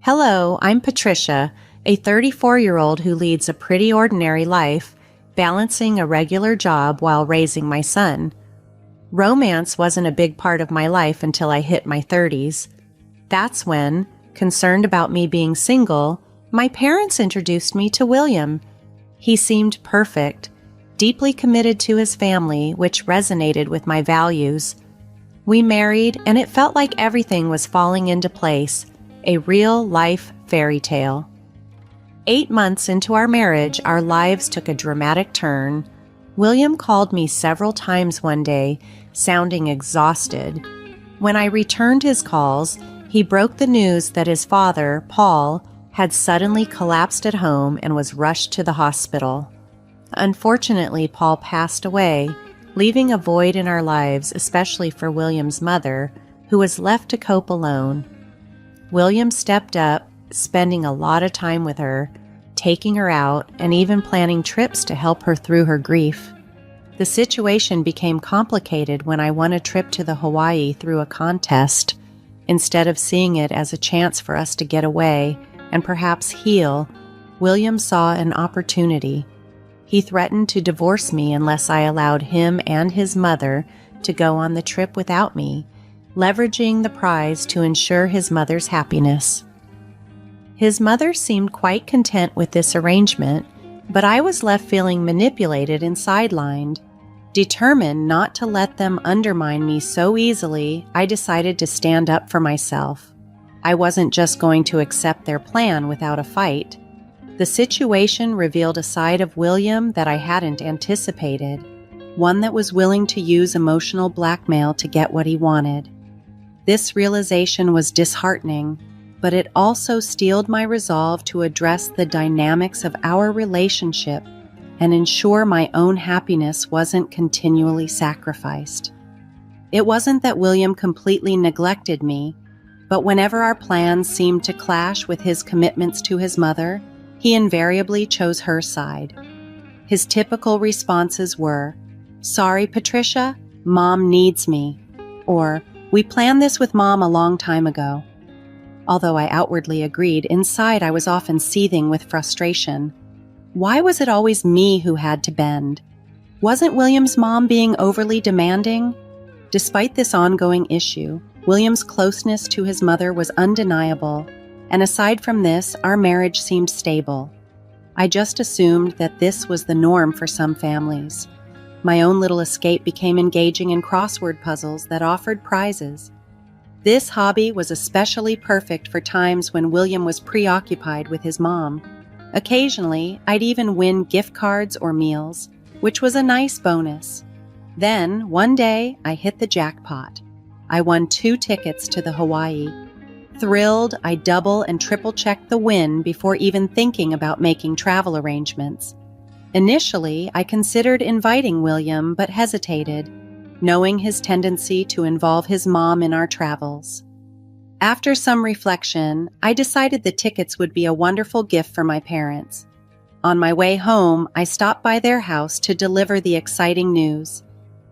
Hello, I'm Patricia, a 34-year-old who leads a pretty ordinary life, balancing a regular job while raising my son. Romance wasn't a big part of my life until I hit my 30s. That's when, concerned about me being single, my parents introduced me to William. He seemed perfect, deeply committed to his family, which resonated with my values. We married, and it felt like everything was falling into place. A real-life fairy tale. 8 months into our marriage, our lives took a dramatic turn. William called me several times one day, sounding exhausted. When I returned his calls, he broke the news that his father, Paul, had suddenly collapsed at home and was rushed to the hospital. Unfortunately, Paul passed away, leaving a void in our lives, especially for William's mother, who was left to cope alone. William stepped up, spending a lot of time with her, taking her out, and even planning trips to help her through her grief. The situation became complicated when I won a trip to the Hawaii through a contest. Instead of seeing it as a chance for us to get away and perhaps heal, William saw an opportunity. He threatened to divorce me unless I allowed him and his mother to go on the trip without me, leveraging the prize to ensure his mother's happiness. His mother seemed quite content with this arrangement, but I was left feeling manipulated and sidelined. Determined not to let them undermine me so easily, I decided to stand up for myself. I wasn't just going to accept their plan without a fight. The situation revealed a side of William that I hadn't anticipated, one that was willing to use emotional blackmail to get what he wanted. This realization was disheartening, but it also steeled my resolve to address the dynamics of our relationship and ensure my own happiness wasn't continually sacrificed. It wasn't that William completely neglected me, but whenever our plans seemed to clash with his commitments to his mother, he invariably chose her side. His typical responses were, "Sorry, Patricia, Mom needs me," or "We planned this with Mom a long time ago." Although I outwardly agreed, inside I was often seething with frustration. Why was it always me who had to bend? Wasn't William's mom being overly demanding? Despite this ongoing issue, William's closeness to his mother was undeniable, and aside from this, our marriage seemed stable. I just assumed that this was the norm for some families. My own little escape became engaging in crossword puzzles that offered prizes. This hobby was especially perfect for times when William was preoccupied with his mom. Occasionally, I'd even win gift cards or meals, which was a nice bonus. Then, one day, I hit the jackpot. I won 2 tickets to the Hawaii. Thrilled, I double and triple checked the win before even thinking about making travel arrangements. Initially, I considered inviting William but hesitated, knowing his tendency to involve his mom in our travels. After some reflection, I decided the tickets would be a wonderful gift for my parents. On my way home, I stopped by their house to deliver the exciting news.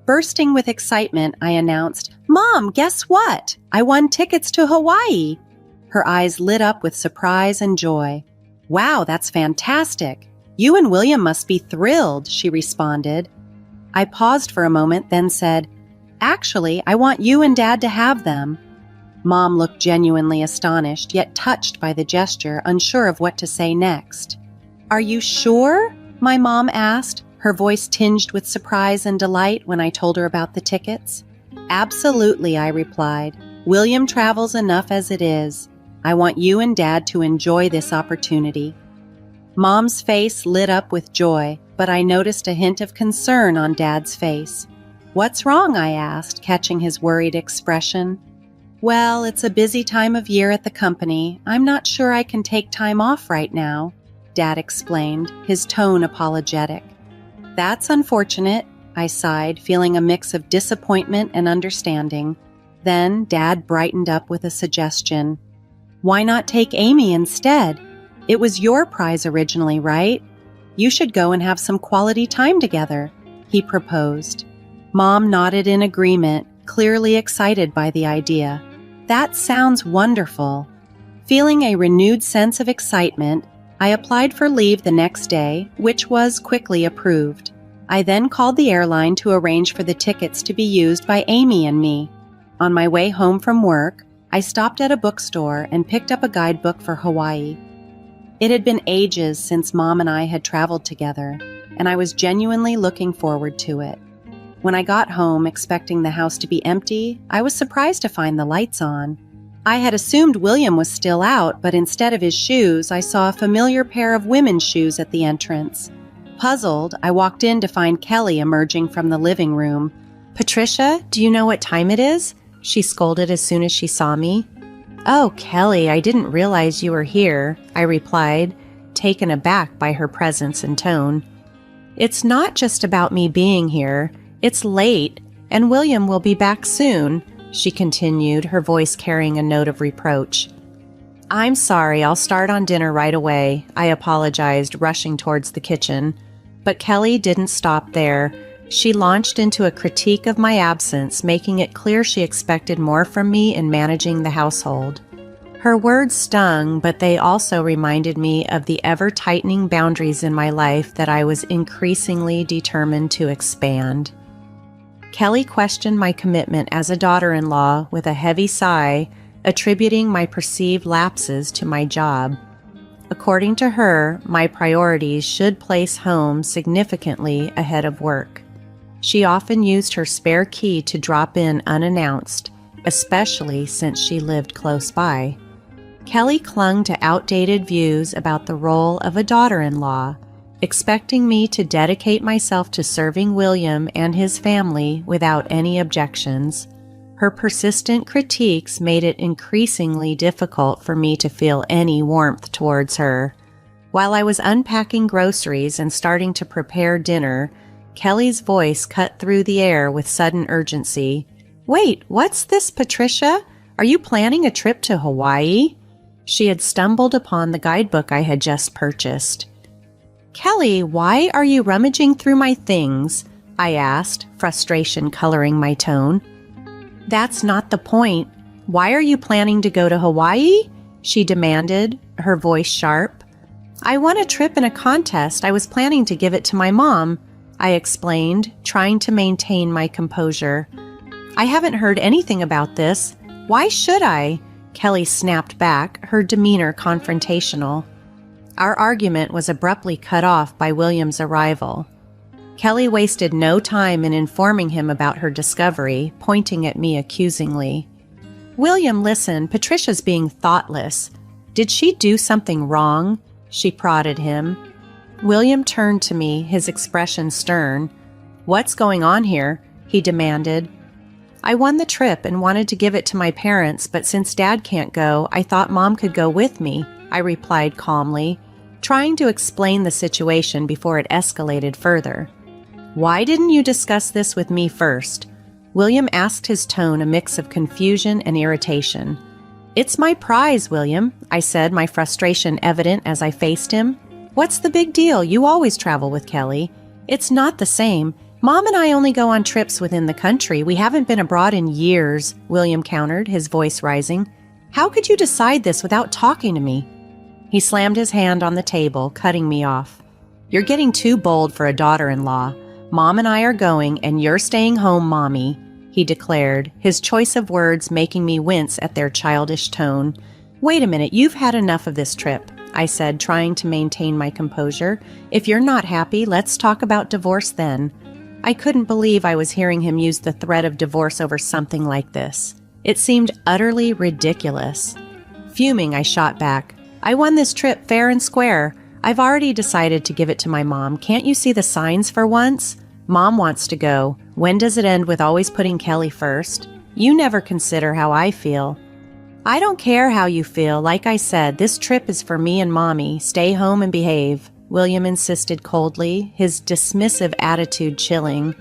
Bursting with excitement, I announced, "Mom, guess what? I won tickets to Hawaii." Her eyes lit up with surprise and joy. "Wow, that's fantastic. You and William must be thrilled," she responded. I paused for a moment, then said, "Actually, I want you and Dad to have them." Mom looked genuinely astonished, yet touched by the gesture, unsure of what to say next. "Are you sure?" my mom asked, her voice tinged with surprise and delight when I told her about the tickets. "Absolutely," I replied. "William travels enough as it is. I want you and Dad to enjoy this opportunity." Mom's face lit up with joy, but I noticed a hint of concern on Dad's face. "What's wrong?" I asked, catching his worried expression. "Well, it's a busy time of year at the company. I'm not sure I can take time off right now," Dad explained, his tone apologetic. "That's unfortunate," I sighed, feeling a mix of disappointment and understanding. Then Dad brightened up with a suggestion. "Why not take Amy instead? It was your prize originally, right? You should go and have some quality time together," he proposed. Mom nodded in agreement, clearly excited by the idea. "That sounds wonderful." Feeling a renewed sense of excitement, I applied for leave the next day, which was quickly approved. I then called the airline to arrange for the tickets to be used by Amy and me. On my way home from work, I stopped at a bookstore and picked up a guidebook for Hawaii. It had been ages since Mom and I had traveled together, and I was genuinely looking forward to it. When I got home expecting the house to be empty, I was surprised to find the lights on. I had assumed William was still out, but instead of his shoes, I saw a familiar pair of women's shoes at the entrance. Puzzled, I walked in to find Kelly emerging from the living room. "Patricia, do you know what time it is?" she scolded as soon as she saw me. "Oh, Kelly, I didn't realize you were here," I replied, taken aback by her presence and tone. "It's not just about me being here. It's late, and William will be back soon," she continued, her voice carrying a note of reproach. "I'm sorry, I'll start on dinner right away," I apologized, rushing towards the kitchen. But Kelly didn't stop there. She launched into a critique of my absence, making it clear she expected more from me in managing the household. Her words stung, but they also reminded me of the ever-tightening boundaries in my life that I was increasingly determined to expand. Kelly questioned my commitment as a daughter-in-law with a heavy sigh, attributing my perceived lapses to my job. According to her, my priorities should place home significantly ahead of work. She often used her spare key to drop in unannounced, especially since she lived close by. Kelly clung to outdated views about the role of a daughter-in-law, expecting me to dedicate myself to serving William and his family without any objections. Her persistent critiques made it increasingly difficult for me to feel any warmth towards her. While I was unpacking groceries and starting to prepare dinner, Kelly's voice cut through the air with sudden urgency. "Wait, what's this, Patricia? Are you planning a trip to Hawaii?" She had stumbled upon the guidebook I had just purchased. "Kelly, why are you rummaging through my things?" I asked, frustration coloring my tone. "That's not the point. Why are you planning to go to Hawaii?" she demanded, her voice sharp. "I won a trip in a contest. I was planning to give it to my mom," I explained, trying to maintain my composure. "I haven't heard anything about this. Why should I?" Kelly snapped back, her demeanor confrontational. Our argument was abruptly cut off by William's arrival. Kelly wasted no time in informing him about her discovery, pointing at me accusingly. "William, listen, Patricia's being thoughtless. Did she do something wrong?" she prodded him. William turned to me, his expression stern. "What's going on here?" he demanded. "I won the trip and wanted to give it to my parents, but since Dad can't go, I thought Mom could go with me," I replied calmly, trying to explain the situation before it escalated further. "Why didn't you discuss this with me first?" William asked, his tone a mix of confusion and irritation. "It's my prize, William," I said, my frustration evident as I faced him. "What's the big deal? You always travel with Kelly." "It's not the same. Mom and I only go on trips within the country. We haven't been abroad in years," William countered, his voice rising. "How could you decide this without talking to me?" He slammed his hand on the table, cutting me off. "You're getting too bold for a daughter-in-law. Mom and I are going, and you're staying home, Mommy," he declared, his choice of words making me wince at their childish tone. "Wait a minute, you've had enough of this trip," I said, trying to maintain my composure. "If you're not happy, let's talk about divorce then." I couldn't believe I was hearing him use the threat of divorce over something like this. It seemed utterly ridiculous. Fuming, I shot back. "I won this trip fair and square. I've already decided to give it to my mom. Can't you see the signs for once? Mom wants to go. When does it end with always putting Kelly first? You never consider how I feel." "I don't care how you feel. Like I said, this trip is for me and Mommy. Stay home and behave," William insisted coldly, his dismissive attitude chilling.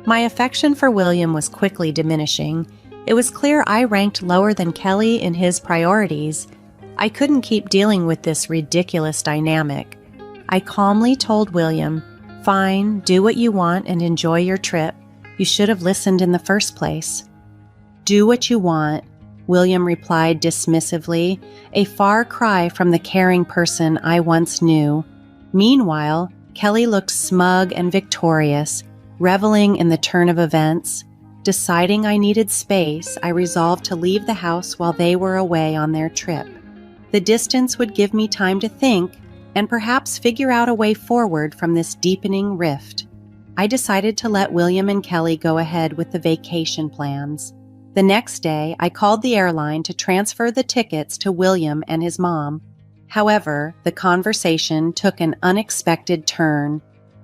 My affection for William was quickly diminishing. It was clear I ranked lower than Kelly in his priorities. I couldn't keep dealing with this ridiculous dynamic. I calmly told William, "Fine, do what you want and enjoy your trip. You should have listened in the first place." "Do what you want. William replied dismissively, a far cry from the caring person I once knew. Meanwhile, Kelly looked smug and victorious, reveling in the turn of events. Deciding I needed space, I resolved to leave the house while they were away on their trip. The distance would give me time to think and perhaps figure out a way forward from this deepening rift. I decided to let William and Kelly go ahead with the vacation plans. The next day, I called the airline to transfer the tickets to William and his mom. However, the conversation took an unexpected turn.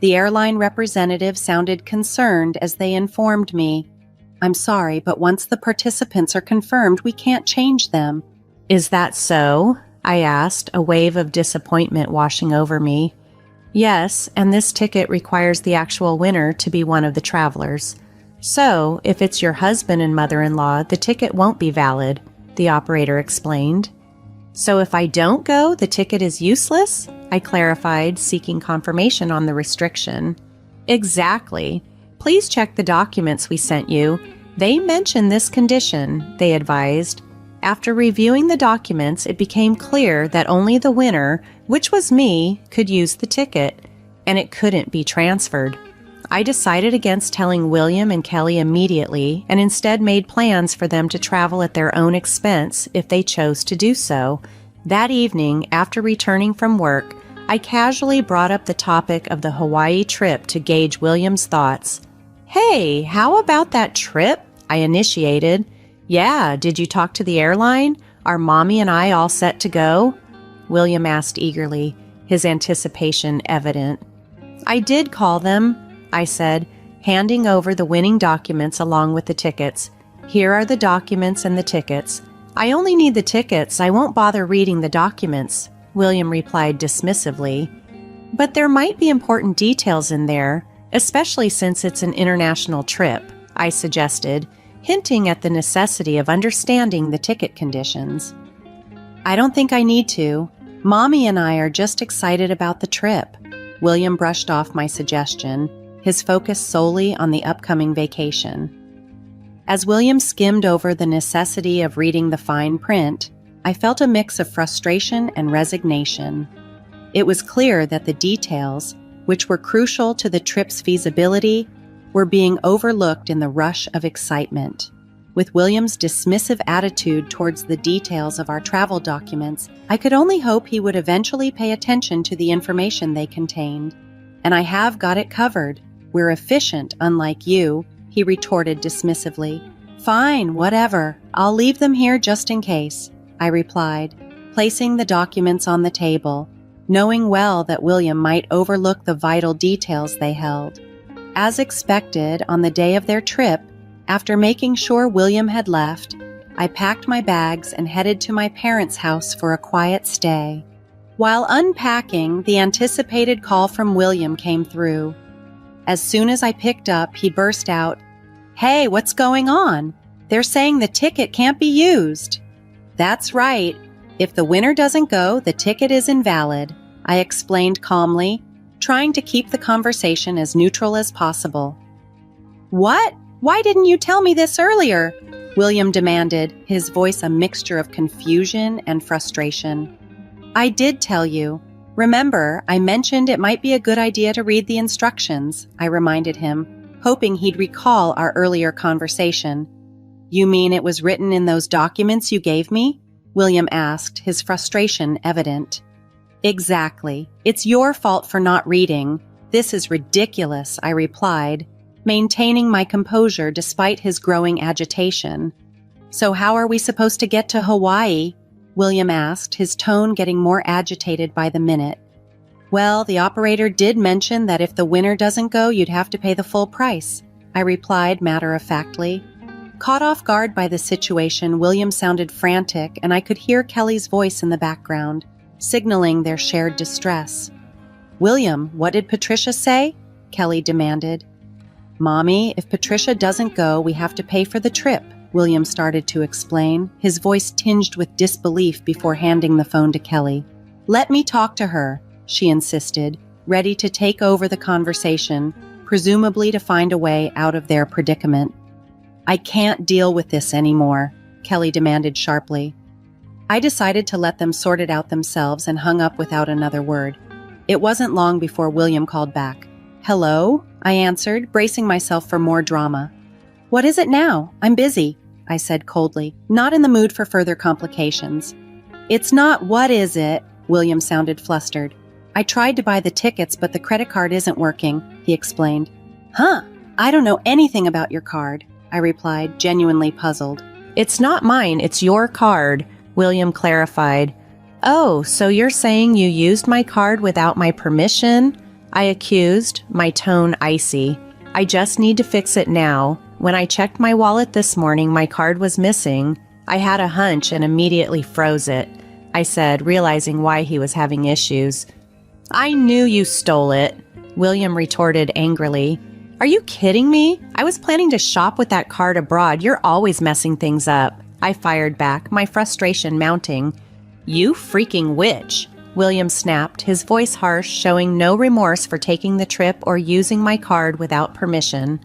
The airline representative sounded concerned as they informed me, "I'm sorry, but once the participants are confirmed, we can't change them." "Is that so?" I asked, a wave of disappointment washing over me. "Yes, and this ticket requires the actual winner to be one of the travelers. So, if it's your husband and mother-in-law, the ticket won't be valid," the operator explained. "So if I don't go, the ticket is useless?" I clarified, seeking confirmation on the restriction. "Exactly. Please check the documents we sent you. They mention this condition," they advised. After reviewing the documents, it became clear that only the winner, which was me, could use the ticket, and it couldn't be transferred. I decided against telling William and Kelly immediately and instead made plans for them to travel at their own expense if they chose to do so. That evening, after returning from work, I casually brought up the topic of the Hawaii trip to gauge William's thoughts. "Hey, how about that trip?" I initiated. "Yeah, did you talk to the airline? Are Mommy and I all set to go?" William asked eagerly, his anticipation evident. "I did call them," I said, handing over the winning documents along with the tickets. "Here are the documents and the tickets." "I only need the tickets. I won't bother reading the documents," William replied dismissively. "But there might be important details in there, especially since it's an international trip," I suggested, hinting at the necessity of understanding the ticket conditions. "I don't think I need to. Mommy and I are just excited about the trip." William brushed off my suggestion, his focus solely on the upcoming vacation. As William skimmed over the necessity of reading the fine print, I felt a mix of frustration and resignation. It was clear that the details, which were crucial to the trip's feasibility, were being overlooked in the rush of excitement. With William's dismissive attitude towards the details of our travel documents, I could only hope he would eventually pay attention to the information they contained. "And I have got it covered. We're efficient, unlike you," he retorted dismissively. "Fine, whatever. I'll leave them here just in case," I replied, placing the documents on the table, knowing well that William might overlook the vital details they held. As expected, on the day of their trip, after making sure William had left, I packed my bags and headed to my parents' house for a quiet stay. While unpacking, the anticipated call from William came through. As soon as I picked up, he burst out, "Hey, what's going on? They're saying the ticket can't be used." "That's right. If the winner doesn't go, the ticket is invalid," I explained calmly, trying to keep the conversation as neutral as possible. "What? Why didn't you tell me this earlier?" William demanded, his voice a mixture of confusion and frustration. "I did tell you. Remember, I mentioned it might be a good idea to read the instructions," I reminded him, hoping he'd recall our earlier conversation. "You mean it was written in those documents you gave me?" William asked, his frustration evident. "Exactly. It's your fault for not reading. This is ridiculous," I replied, maintaining my composure despite his growing agitation. "So how are we supposed to get to Hawaii?" William asked, his tone getting more agitated by the minute. "Well, the operator did mention that if the winner doesn't go, you'd have to pay the full price," I replied matter-of-factly. Caught off guard by the situation, William sounded frantic, and I could hear Kelly's voice in the background, signaling their shared distress. "William, what did Patricia say?" Kelly demanded. "Mommy, if Patricia doesn't go, we have to pay for the trip," William started to explain, his voice tinged with disbelief before handing the phone to Kelly. "Let me talk to her," she insisted, ready to take over the conversation, presumably to find a way out of their predicament. "I can't deal with this anymore," Kelly demanded sharply. I decided to let them sort it out themselves and hung up without another word. It wasn't long before William called back. "Hello?" I answered, bracing myself for more drama. "What is it now? I'm busy," I said coldly, not in the mood for further complications. "It's not what is it," William sounded flustered. "I tried to buy the tickets, but the credit card isn't working," he explained. "Huh, I don't know anything about your card," I replied, genuinely puzzled. "It's not mine, it's your card," William clarified. "Oh, so you're saying you used my card without my permission?" I accused, my tone icy. "I just need to fix it now. When I checked my wallet this morning, my card was missing. I had a hunch and immediately froze it," I said, realizing why he was having issues. "I knew you stole it," William retorted angrily. "Are you kidding me? I was planning to shop with that card abroad. You're always messing things up," I fired back, my frustration mounting. "You freaking witch," William snapped, his voice harsh, showing no remorse for taking the trip or using my card without permission.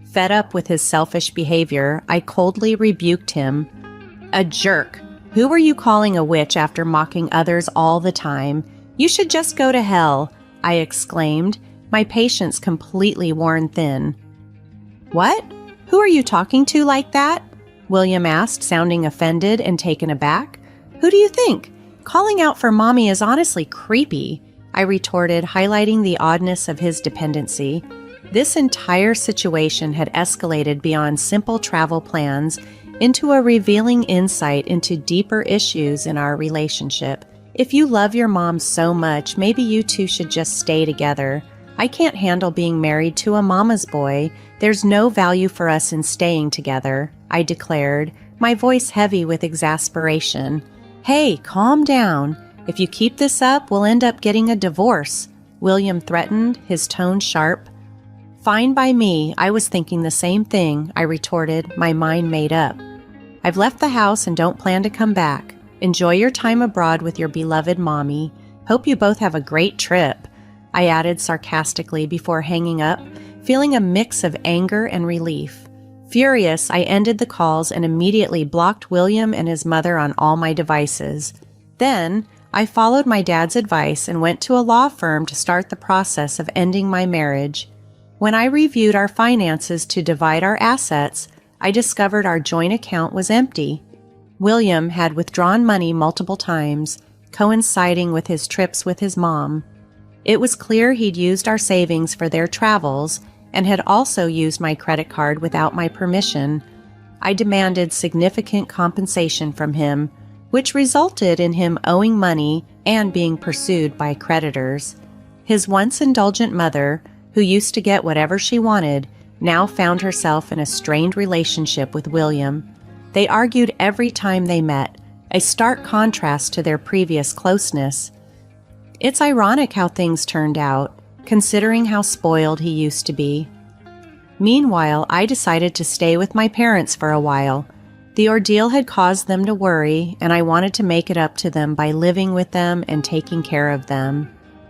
Fed up with his selfish behavior, I coldly rebuked him. "A jerk. Who were you calling a witch after mocking others all the time? You should just go to hell," I exclaimed, my patience completely worn thin. "What? Who are you talking to like that?" William asked, sounding offended and taken aback. "Who do you think? Calling out for mommy is honestly creepy," I retorted, highlighting the oddness of his dependency. This entire situation had escalated beyond simple travel plans into a revealing insight into deeper issues in our relationship. If you love your mom so much, maybe you two should just stay together. I can't handle being married to a mama's boy. There's no value for us in staying together, I declared, my voice heavy with exasperation. "Hey, calm down. If you keep this up, we'll end up getting a divorce," William threatened, his tone sharp. "Fine by me. I was thinking the same thing," I retorted, my mind made up. "I've left the house and don't plan to come back. Enjoy your time abroad with your beloved mommy. Hope you both have a great trip," I added sarcastically before hanging up, feeling a mix of anger and relief. Furious, I ended the calls and immediately blocked William and his mother on all my devices. Then, I followed my dad's advice and went to a law firm to start the process of ending my marriage. When I reviewed our finances to divide our assets, I discovered our joint account was empty. William had withdrawn money multiple times, coinciding with his trips with his mom. It was clear he'd used our savings for their travels and had also used my credit card without my permission. I demanded significant compensation from him, which resulted in him owing money and being pursued by creditors. His once indulgent mother, who used to get whatever she wanted, now found herself in a strained relationship with William. They argued every time they met, a stark contrast to their previous closeness. It's ironic how things turned out, considering how spoiled he used to be. Meanwhile, I decided to stay with my parents for a while. The ordeal had caused them to worry, and I wanted to make it up to them by living with them and taking care of them.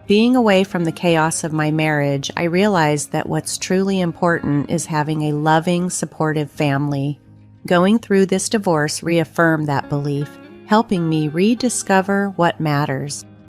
Being away from the chaos of my marriage, I realized that what's truly important is having a loving, supportive family. Going through this divorce reaffirmed that belief, helping me rediscover what matters.